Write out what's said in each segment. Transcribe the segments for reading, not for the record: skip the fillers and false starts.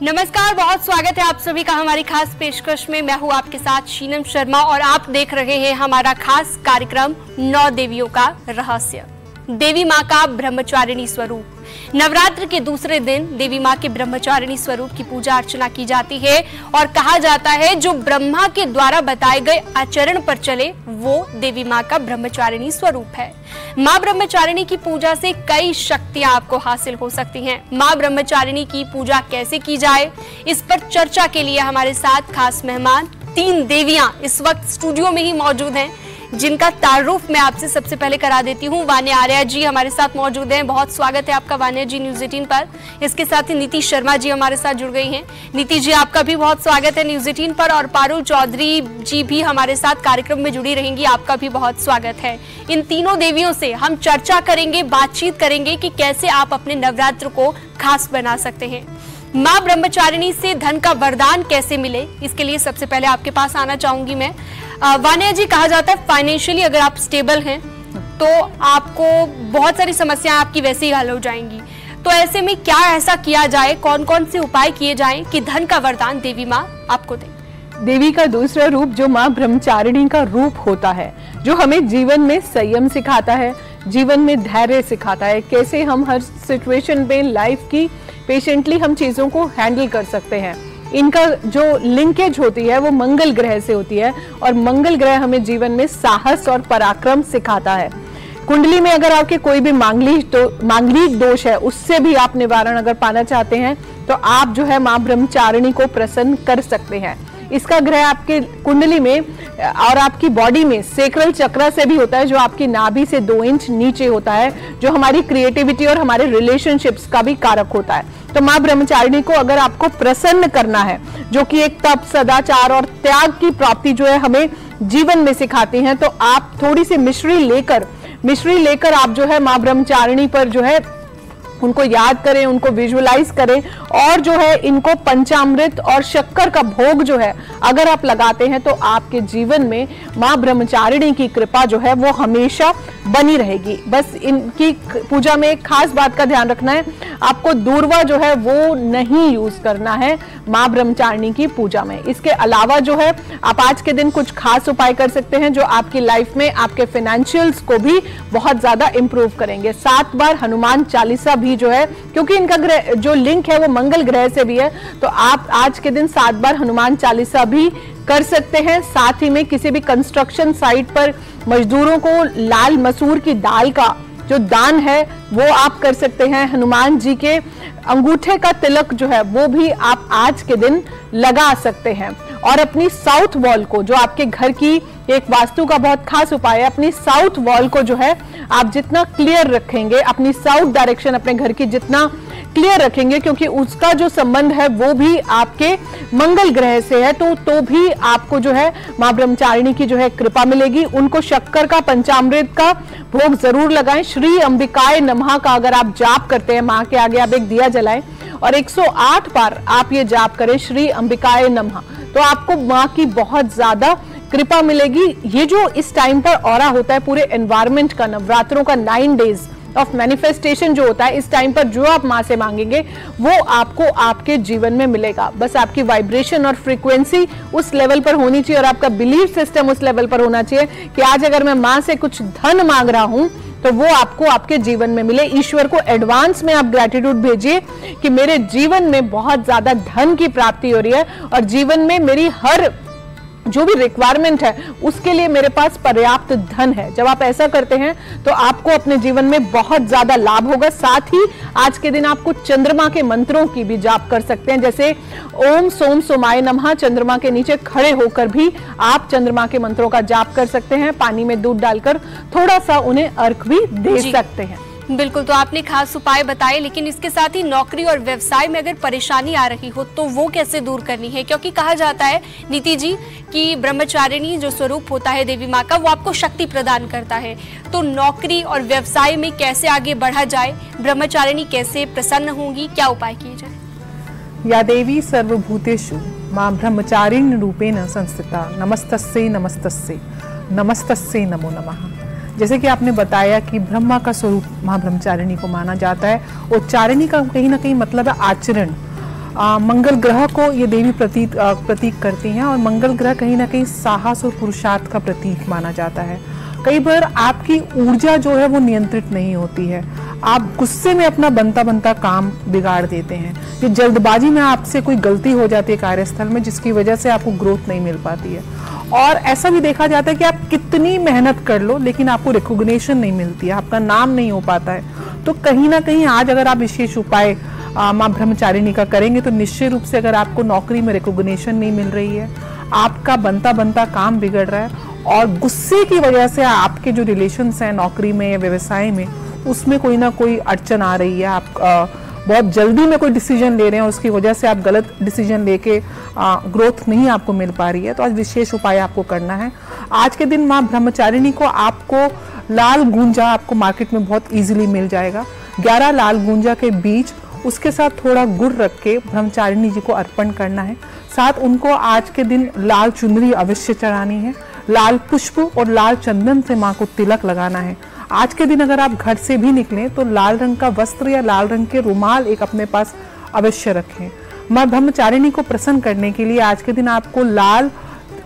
नमस्कार, बहुत स्वागत है आप सभी का हमारी खास पेशकश में। मैं हूं आपके साथ शीनम शर्मा और आप देख रहे हैं हमारा खास कार्यक्रम 9 देवियों का रहस्य। देवी माँ का ब्रह्मचारिणी स्वरूप। नवरात्र के दूसरे दिन देवी माँ के ब्रह्मचारिणी स्वरूप की पूजा अर्चना की जाती है और कहा जाता है जो ब्रह्मा के द्वारा बताए गए आचरण पर चले वो देवी माँ का ब्रह्मचारिणी स्वरूप है। माँ ब्रह्मचारिणी की पूजा से कई शक्तियां आपको हासिल हो सकती हैं। माँ ब्रह्मचारिणी की पूजा कैसे की जाए, इस पर चर्चा के लिए हमारे साथ खास मेहमान 3 देवियां इस वक्त स्टूडियो में ही मौजूद हैं, जिनका तारुफ मैं आपसे सबसे पहले करा देती हूँ। वान्या आर्या जी हमारे साथ मौजूद हैं, बहुत स्वागत है आपका वान्या जी न्यूज़ 18 पर। इसके साथ ही नीति शर्मा जी हमारे साथ जुड़ गई हैं। नीति जी आपका भी बहुत स्वागत है न्यूज़ 18 पर। और पारुल चौधरी जी भी हमारे साथ कार्यक्रम में जुड़ी रहेंगी, आपका भी बहुत स्वागत है। इन तीनों देवियों से हम चर्चा करेंगे, बातचीत करेंगे कि कैसे आप अपने नवरात्र को खास बना सकते हैं। माँ ब्रह्मचारिणी से धन का वरदान कैसे मिले, इसके लिए सबसे पहले आपके पास आना चाहूंगी मैं। वान्या जी, कहा जाता है फाइनेंशियली अगर आप स्टेबल हैं तो आपको बहुत सारी समस्याएं आपकी वैसे ही हल हो जाएंगी। तो ऐसे में क्या ऐसा किया जाए, कौन कौन से उपाय किए जाएं कि धन का वरदान देवी माँ आपको दे? देवी का दूसरा रूप जो माँ ब्रह्मचारिणी का रूप होता है, जो हमें जीवन में संयम सिखाता है, जीवन में धैर्य सिखाता है, कैसे हम हर सिचुएशन में लाइफ की पेशेंटली हम चीजों को हैंडल कर सकते हैं। इनका जो लिंकेज होती है वो मंगल ग्रह से होती है और मंगल ग्रह हमें जीवन में साहस और पराक्रम सिखाता है। कुंडली में अगर आपके कोई भी मांगलिक दोष है, उससे भी आप निवारण अगर पाना चाहते हैं तो आप जो है माँ ब्रह्मचारिणी को प्रसन्न कर सकते हैं। इसका ग्रह आपके कुंडली में और आपकी बॉडी में सेक्रल चक्र से भी होता है, जो आपकी नाभि से 2 इंच नीचे होता है, जो हमारी क्रिएटिविटी और हमारे रिलेशनशिप्स का भी कारक होता है। तो माँ ब्रह्मचारिणी को अगर आपको प्रसन्न करना है, जो कि एक तप, सदाचार और त्याग की प्राप्ति जो है हमें जीवन में सिखाती हैं, तो आप थोड़ी सी मिश्री लेकर आप जो है माँ ब्रह्मचारिणी पर जो है उनको याद करें, उनको विजुअलाइज करें और जो है इनको पंचामृत और शक्कर का भोग जो है अगर आप लगाते हैं तो आपके जीवन में माँ ब्रह्मचारिणी की कृपा जो है वो हमेशा बनी रहेगी। बस इनकी पूजा में एक खास बात का ध्यान रखना है, आपको दूर्वा जो है वो नहीं यूज करना है माँ ब्रह्मचारिणी की पूजा में। इसके अलावा जो है आप आज के दिन कुछ खास उपाय कर सकते हैं जो आपकी लाइफ में आपके फाइनेंशियल्स को भी बहुत ज्यादा इंप्रूव करेंगे। 7 बार हनुमान चालीसा भी जो है, क्योंकि इनका ग्रह जो लिंक है वो मंगल ग्रह से भी है, तो आप आज के दिन 7 बार हनुमान चालीसा भी कर सकते हैं। साथ ही में किसी भी कंस्ट्रक्शन साइट पर मजदूरों को लाल मसूर की दाल का जो दान है वो आप कर सकते हैं। हनुमान जी के अंगूठे का तिलक जो है वो भी आप आज के दिन लगा सकते हैं। और अपनी साउथ वॉल को, जो आपके घर की एक वास्तु का बहुत खास उपाय है, अपनी साउथ वॉल को जो है आप जितना क्लियर रखेंगे, अपनी साउथ डायरेक्शन अपने घर की जितना क्लियर रखेंगे, क्योंकि उसका जो संबंध है वो भी आपके मंगल ग्रह से है, तो भी आपको जो है माँ ब्रह्मचारिणी की जो है कृपा मिलेगी। उनको शक्कर का, पंचामृत का भोग जरूर लगाएं। श्री अंबिकाय नमः का अगर आप जाप करते हैं, माँ के आगे आप एक दिया जलाएं और 108 बार आप ये जाप करें श्री अंबिकाय नमः, तो आपको माँ की बहुत ज्यादा कृपा मिलेगी। ये जो इस टाइम पर ऑरा होता है पूरे एनवायरमेंट का, नवरात्रों का 9 डेज ऑफ मैनिफेस्टेशन जो होता है, इस टाइम पर जो आप माँ से मांगेंगे वो आपको आपके जीवन में मिलेगा। बस आपकी वाइब्रेशन और फ्रीक्वेंसी उस लेवल पर होनी चाहिए और आपका बिलीफ सिस्टम उस लेवल पर होना चाहिए कि आज अगर मैं माँ से कुछ धन मांग रहा हूं तो वो आपको आपके जीवन में मिले। ईश्वर को एडवांस में आप ग्रेटिट्यूड भेजिए कि मेरे जीवन में बहुत ज्यादा धन की प्राप्ति हो रही है और जीवन में मेरी हर जो भी रिक्वायरमेंट है उसके लिए मेरे पास पर्याप्त धन है। जब आप ऐसा करते हैं तो आपको अपने जीवन में बहुत ज्यादा लाभ होगा। साथ ही आज के दिन आप कुछ चंद्रमा के मंत्रों की भी जाप कर सकते हैं, जैसे ओम सोम सोमाय नमः। चंद्रमा के नीचे खड़े होकर भी आप चंद्रमा के मंत्रों का जाप कर सकते हैं। पानी में दूध डालकर थोड़ा सा उन्हें अर्घ भी दे सकते हैं। बिल्कुल, तो आपने खास उपाय बताए, लेकिन इसके साथ ही नौकरी और व्यवसाय में अगर परेशानी आ रही हो तो वो कैसे दूर करनी है? क्योंकि कहा जाता है नीति जी कि ब्रह्मचारिणी जो स्वरूप होता है देवी माँ का, वो आपको शक्ति प्रदान करता है। तो नौकरी और व्यवसाय में कैसे आगे बढ़ा जाए, ब्रह्मचारिणी कैसे प्रसन्न होंगी, क्या उपाय किए जाए? या देवी सर्वभूतेषु माँ ब्रह्मचारिणी रूपेण संस्थिता नमस्तस्यै नमस्तस्यै नमस्तस्यै नमो नमः। जैसे कि आपने बताया कि ब्रह्मा का स्वरूप माँ ब्रह्मचारिणी को माना जाता है। उच्चारिणी का कहीं ना कहीं मतलब है आचरण, मंगल ग्रह को ये देवी प्रतीक करती हैं, और मंगल ग्रह कहीं ना कहीं साहस और पुरुषार्थ का प्रतीक माना जाता है। कई बार आपकी ऊर्जा जो है वो नियंत्रित नहीं होती है, आप गुस्से में अपना बनता काम बिगाड़ देते हैं, ये जल्दबाजी में आपसे कोई गलती हो जाती है कार्यस्थल में, जिसकी वजह से आपको ग्रोथ नहीं मिल पाती है। और ऐसा भी देखा जाता है कि आप कितनी मेहनत कर लो लेकिन आपको रिकॉग्निशन नहीं मिलती है, आपका नाम नहीं हो पाता है। तो कहीं ना कहीं आज अगर आप विशेष उपाय माँ ब्रह्मचारिणी का करेंगे तो निश्चित रूप से अगर आपको नौकरी में रिकॉग्निशन नहीं मिल रही है, आपका बनता काम बिगड़ रहा है, और गुस्से की वजह से आपके जो रिलेशंस हैं नौकरी में या व्यवसाय में, उसमें कोई ना कोई अड़चन आ रही है, आप बहुत जल्दी में कोई डिसीजन ले रहे हैं, उसकी वजह से आप गलत डिसीजन लेके ग्रोथ नहीं आपको मिल पा रही है, तो आज विशेष उपाय आपको करना है। आज के दिन माँ ब्रह्मचारिणी को आपको लाल गूंजा आपको मार्केट में बहुत इजीली मिल जाएगा, 11 लाल गूंजा के बीज, उसके साथ थोड़ा गुड़ रख के ब्रह्मचारिणी जी को अर्पण करना है। साथ उनको आज के दिन लाल चुनरी अवश्य चढ़ानी है, लाल पुष्प और लाल चंदन से माँ को तिलक लगाना है। आज के दिन अगर आप घर से भी निकलें तो लाल रंग का वस्त्र या लाल रंग के रुमाल एक अपने पास अवश्य रखें। माँ ब्रह्मचारिणी को प्रसन्न करने के लिए आज के दिन आपको लाल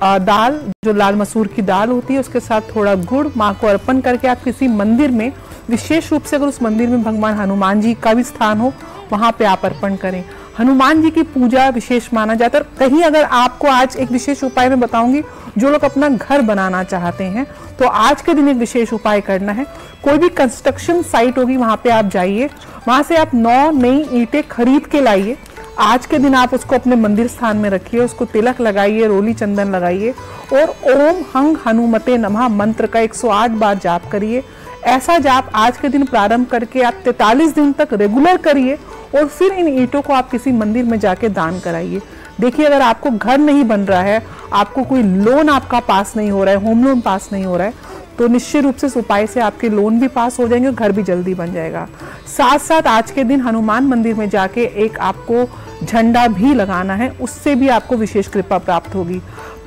दाल, जो लाल मसूर की दाल होती है, उसके साथ थोड़ा गुड़ माँ को अर्पण करके आप किसी मंदिर में, विशेष रूप से अगर उस मंदिर में भगवान हनुमान जी का भी स्थान हो, वहां पे आप अर्पण करें। हनुमान जी की पूजा विशेष माना जाता है। कहीं अगर आपको आज एक विशेष उपाय में बताऊंगी, जो लोग अपना घर बनाना चाहते हैं तो आज के दिन एक विशेष उपाय करना है। कोई भी कंस्ट्रक्शन साइट होगी वहां पे आप जाइए, वहां से आप 9 नई ईंटें खरीद के लाइए। आज के दिन आप उसको अपने मंदिर स्थान में रखिए, उसको तिलक लगाइए, रोली चंदन लगाइए और ओम हंग हनुमते नमः मंत्र का 108 बार जाप करिए। ऐसा जाप आज के दिन प्रारंभ करके आप 43 दिन तक रेगुलर करिए और फिर इन ईंटों को आप किसी मंदिर में जाके दान कराइए। देखिए, अगर आपको घर नहीं बन रहा है, आपको कोई लोन आपका पास नहीं हो रहा है, होम लोन पास नहीं हो रहा है, तो निश्चित रूप से इस उपाय से आपके लोन भी पास हो जाएंगे और घर भी जल्दी बन जाएगा। साथ साथ आज के दिन हनुमान मंदिर में जाके एक आपको झंडा भी लगाना है, उससे भी आपको विशेष कृपा प्राप्त होगी।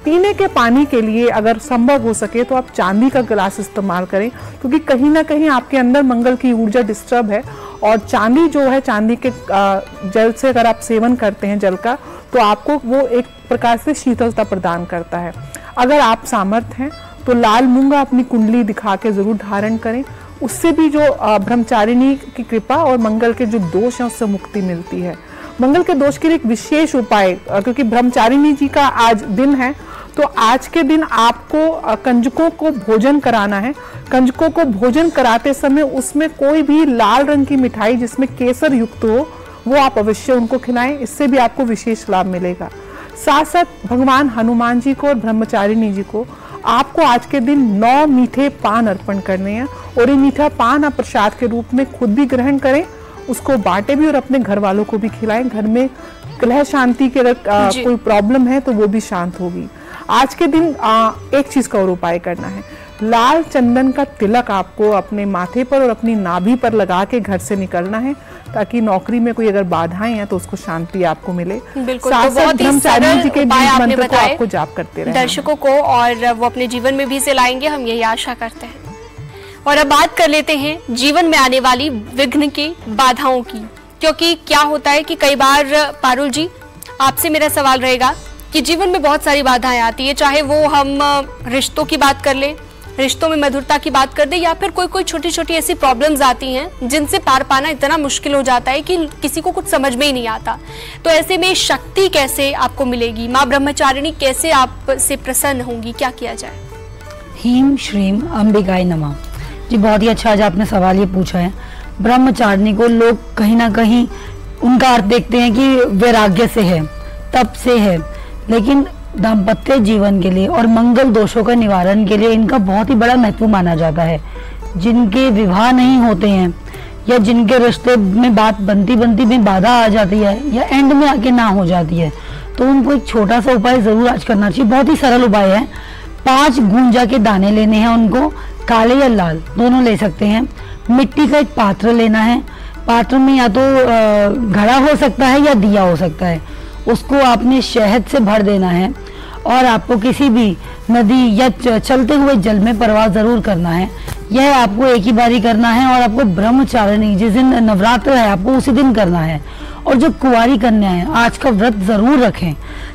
पीने के पानी के लिए अगर संभव हो सके तो आप चांदी का गिलास इस्तेमाल करें, क्योंकि कहीं ना कहीं आपके अंदर मंगल की ऊर्जा डिस्टर्ब है, और चांदी जो है, चांदी के जल से अगर आप सेवन करते हैं जल का, तो आपको वो एक प्रकार से शीतलता प्रदान करता है। अगर आप सामर्थ्य हैं तो लाल मूंगा अपनी कुंडली दिखा के जरूर धारण करें, उससे भी जो ब्रह्मचारिणी की कृपा और मंगल के जो दोष हैं उससे मुक्ति मिलती है। मंगल के दोष के लिए एक विशेष उपाय, क्योंकि ब्रह्मचारिणी जी का आज दिन है, तो आज के दिन आपको कंजकों को भोजन कराना है। कंजकों को भोजन कराते समय उसमें कोई भी लाल रंग की मिठाई जिसमें केसर युक्त हो, वो आप अवश्य उनको खिलाएं, इससे भी आपको विशेष लाभ मिलेगा। साथ साथ भगवान हनुमान जी को और ब्रह्मचारिणी जी को आपको आज के दिन 9 मीठे पान अर्पण करने हैं, और ये मीठा पान आप प्रसाद के रूप में खुद भी ग्रहण करें, उसको बांटे भी और अपने घर वालों को भी खिलाएं। घर में कलह शांति के अगर कोई प्रॉब्लम है तो वो भी शांत होगी। आज के दिन एक चीज का और उपाय करना है, लाल चंदन का तिलक आपको अपने माथे पर और अपनी नाभि पर लगा के घर से निकलना है, ताकि नौकरी में कोई अगर बाधाएं हैं तो उसको शांति आपको मिले। बिल्कुल, तो बहुत ही सरल उपाय आपने बताए आपको जाप करते रहें दर्शकों को, और वो अपने जीवन में भी इसे लाएंगे, हम यही आशा करते हैं। और अब बात कर लेते हैं जीवन में आने वाली विघ्न की, बाधाओं की, क्योंकि क्या होता है कि कई बार पारुल जी, आपसे मेरा सवाल रहेगा कि जीवन में बहुत सारी बाधाएं आती है, चाहे वो हम रिश्तों की बात कर ले, रिश्तों में मधुरता की बात कर दे, या फिर कोई छोटी छोटी ऐसी प्रॉब्लम्स आती हैं जिनसे पार पाना इतना मुश्किल हो जाता है कि किसी को कुछ समझ में ही नहीं आता। तो ऐसे में शक्ति कैसे आपको मिलेगी, माँ ब्रह्मचारिणी कैसे आपसे प्रसन्न होंगी, क्या किया जाए? हीम श्रीम अंबिकाय नमः। जी, बहुत ही अच्छा आज आपने सवाल ये पूछा है। ब्रह्मचारिणी को लोग कहीं ना कहीं उनका अर्थ देखते हैं कि वैराग्य से है, तप से है, लेकिन दाम्पत्य जीवन के लिए और मंगल दोषों का निवारण के लिए इनका बहुत ही बड़ा महत्व माना जाता है। जिनके विवाह नहीं होते हैं या जिनके रिश्ते में बात बनती बनती में बाधा आ जाती है या एंड में आके ना हो जाती है, तो उनको एक छोटा सा उपाय जरूर आज करना चाहिए। बहुत ही सरल उपाय है। 5 गूंजा के दाने लेने हैं, उनको काले या लाल दोनों ले सकते हैं। मिट्टी का एक पात्र लेना है, पात्र में या तो घड़ा हो सकता है या दिया हो सकता है, उसको आपने शहद से भर देना है और आपको किसी भी नदी या चलते हुए जल में प्रवाह जरूर करना है। यह आपको एक ही बारी करना है और आपको ब्रह्मचारिणी जिस दिन नवरात्र है आपको उसी दिन करना है। और जो कुंवारी कन्याएं हैं आज का व्रत जरूर रखें,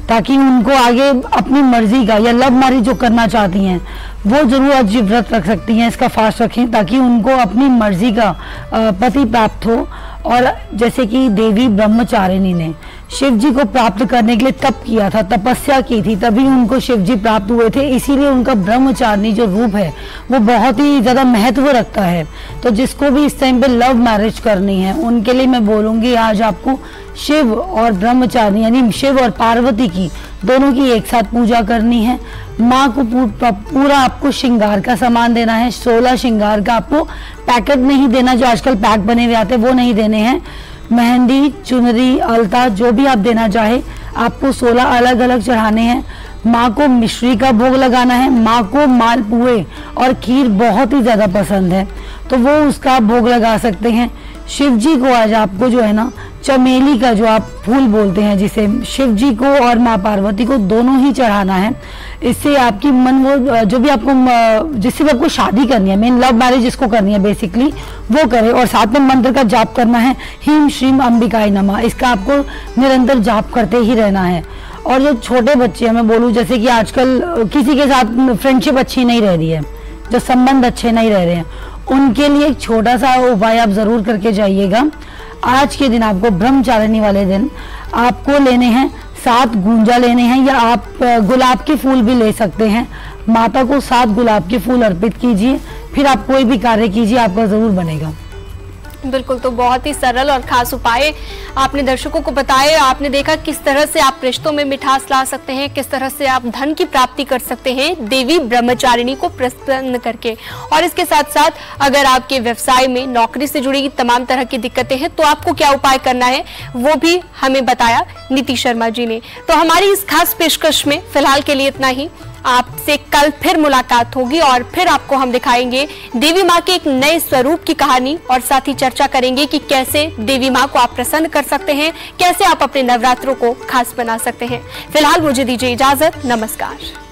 ताकि उनको आगे अपनी मर्जी का या लव मैरिज जो करना चाहती हैं वो जरूर आज व्रत रख सकती हैं, इसका फास्ट रखें ताकि उनको अपनी मर्जी का पति प्राप्त हो। और जैसे कि देवी ब्रह्मचारिणी ने शिव जी को प्राप्त करने के लिए तप किया था, तपस्या की थी, तभी उनको शिव जी प्राप्त हुए थे, इसीलिए उनका ब्रह्मचारिणी जो रूप है वो बहुत ही ज्यादा महत्व रखता है। तो जिसको भी इस टाइम पे लव मैरिज करनी है उनके लिए मैं बोलूंगी आज आपको शिव और ब्रह्मचारिणी यानी शिव और पार्वती की दोनों की एक साथ पूजा करनी है। माँ को पूरा आपको श्रृंगार का सामान देना है, 16 श्रृंगार का आपको पैकेट नहीं देना, जो आजकल पैक बने हुए आते हैं वो नहीं देने हैं। मेहंदी, चुनरी, अलता जो भी आप देना चाहे आपको 16 अलग अलग चढ़ाने हैं। माँ को मिश्री का भोग लगाना है। माँ को मालपुए और खीर बहुत ही ज्यादा पसंद है तो वो उसका भोग लगा सकते हैं। शिव जी को आज आपको जो है ना चमेली का जो आप फूल बोलते हैं जिसे शिव जी को और माँ पार्वती को दोनों ही चढ़ाना है। इससे आपकी मन वो जो भी आपको जिससे भी आपको शादी करनी है, मेन लव मैरिज जिसको करनी है बेसिकली वो करे। और साथ में मंत्र का जाप करना है, हीम श्रीम अंबिकाय नमः, इसका आपको निरंतर जाप करते ही रहना है। और जो छोटे बच्चे हैं मैं बोलूँ जैसे कि आजकल किसी के साथ फ्रेंडशिप अच्छी नहीं रह रही है, जो संबंध अच्छे नहीं रह रहे हैं, उनके लिए एक छोटा सा उपाय आप जरूर करके जाइएगा। आज के दिन आपको ब्रह्मचारिणी वाले दिन आपको लेने हैं 7 गूंजा लेने हैं, या आप गुलाब के फूल भी ले सकते हैं। माता को 7 गुलाब के फूल अर्पित कीजिए, फिर आप कोई भी कार्य कीजिए आपका जरूर बनेगा। बिल्कुल, तो बहुत ही सरल और खास उपाय आपने दर्शकों को बताए। आपने देखा किस तरह से आप रिश्तों में मिठास ला सकते हैं, किस तरह से आप धन की प्राप्ति कर सकते हैं देवी ब्रह्मचारिणी को प्रसन्न करके। और इसके साथ साथ अगर आपके व्यवसाय में नौकरी से जुड़ी तमाम तरह की दिक्कतें हैं तो आपको क्या उपाय करना है वो भी हमें बताया नीति शर्मा जी ने। तो हमारी इस खास पेशकश में फिलहाल के लिए इतना ही। आपसे कल फिर मुलाकात होगी और फिर आपको हम दिखाएंगे देवी माँ के एक नए स्वरूप की कहानी और साथ ही चर्चा करेंगे कि कैसे देवी माँ को आप प्रसन्न कर सकते हैं, कैसे आप अपने नवरात्रों को खास बना सकते हैं। फिलहाल मुझे दीजिए इजाजत, नमस्कार।